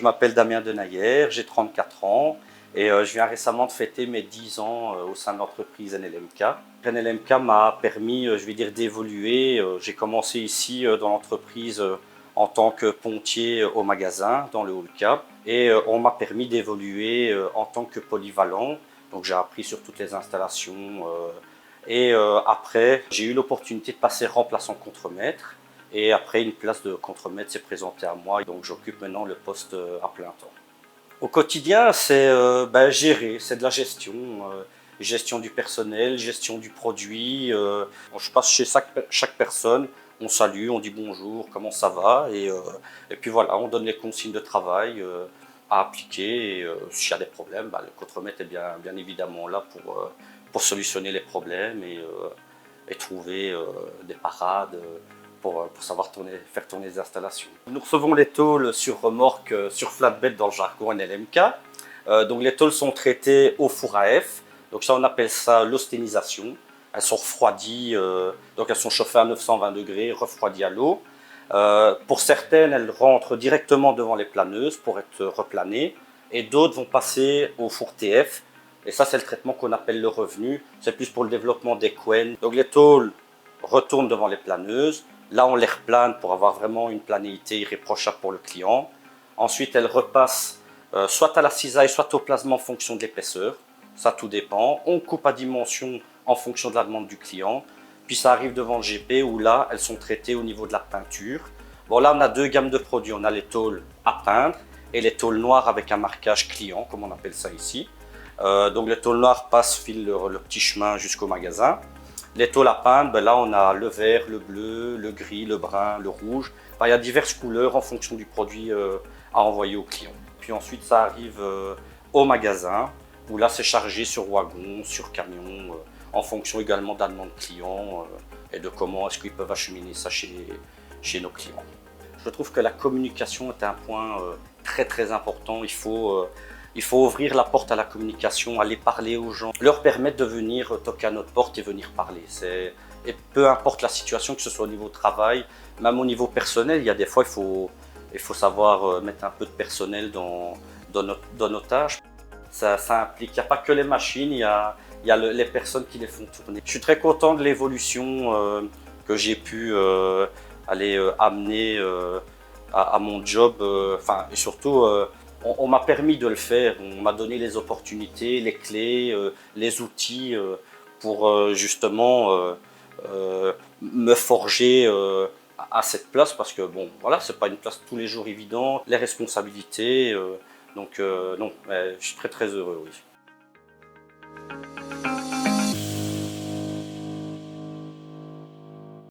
je m'appelle Damien Denayer, j'ai 34 ans et je viens récemment de fêter mes 10 ans au sein de l'entreprise NLMK. NLMK m'a permis, je vais dire, d'évoluer. J'ai commencé ici dans l'entreprise en tant que pontier au magasin dans le haut cap et on m'a permis d'évoluer en tant que polyvalent. Donc j'ai appris sur toutes les installations et après j'ai eu l'opportunité de passer remplaçant contremaître. Et après, une place de contremaître s'est présentée à moi, donc j'occupe maintenant le poste à plein temps. Au quotidien, c'est gérer, c'est de la gestion, gestion du personnel, gestion du produit. Je passe chez chaque personne, on salue, on dit bonjour, comment ça va, et puis voilà, on donne les consignes de travail à appliquer. Et s'il y a des problèmes, le contremaître est bien évidemment là pour solutionner les problèmes et trouver des parades. Pour savoir faire tourner les installations. Nous recevons les tôles sur remorque, sur flatbed dans le jargon NLMK. Donc les tôles sont traitées au four à F. Donc ça, on appelle ça l'osténisation. Elles sont refroidies, donc elles sont chauffées à 920 degrés, refroidies à l'eau. Pour certaines, elles rentrent directement devant les planeuses pour être replanées. Et d'autres vont passer au four TF. Et ça, c'est le traitement qu'on appelle le revenu. C'est plus pour le développement des couennes. Donc les tôles retournent devant les planeuses. Là, on les replane pour avoir vraiment une planéité irréprochable pour le client. Ensuite, elles repassent soit à la cisaille, soit au plasma en fonction de l'épaisseur. Ça, tout dépend. On coupe à dimension en fonction de la demande du client. Puis ça arrive devant le GP où là, elles sont traitées au niveau de la peinture. Bon, là, on a deux gammes de produits. On a les tôles à peindre et les tôles noires avec un marquage client, comme on appelle ça ici. Donc les tôles noires passent, filent le petit chemin jusqu'au magasin. Les tôles à peindre, là on a le vert, le bleu, le gris, le brun, le rouge. Il y a diverses couleurs en fonction du produit à envoyer au client. Puis ensuite ça arrive au magasin où là c'est chargé sur wagon, sur camion, en fonction également de la demande client et de comment est-ce qu'ils peuvent acheminer ça chez nos clients. Je trouve que la communication est un point très important. Il faut ouvrir la porte à la communication, aller parler aux gens, leur permettre de venir toquer à notre porte et venir parler. Et peu importe la situation, que ce soit au niveau travail, même au niveau personnel, il y a des fois, il faut savoir mettre un peu de personnel dans nos tâches. Ça implique, il n'y a pas que les machines, il y a les personnes qui les font tourner. Je suis très content de l'évolution que j'ai pu aller amener à mon job, et surtout, on m'a permis de le faire, on m'a donné les opportunités, les clés, les outils pour justement me forger à cette place parce que bon, voilà, c'est pas une place tous les jours évidente, les responsabilités, donc non, je suis très heureux, oui.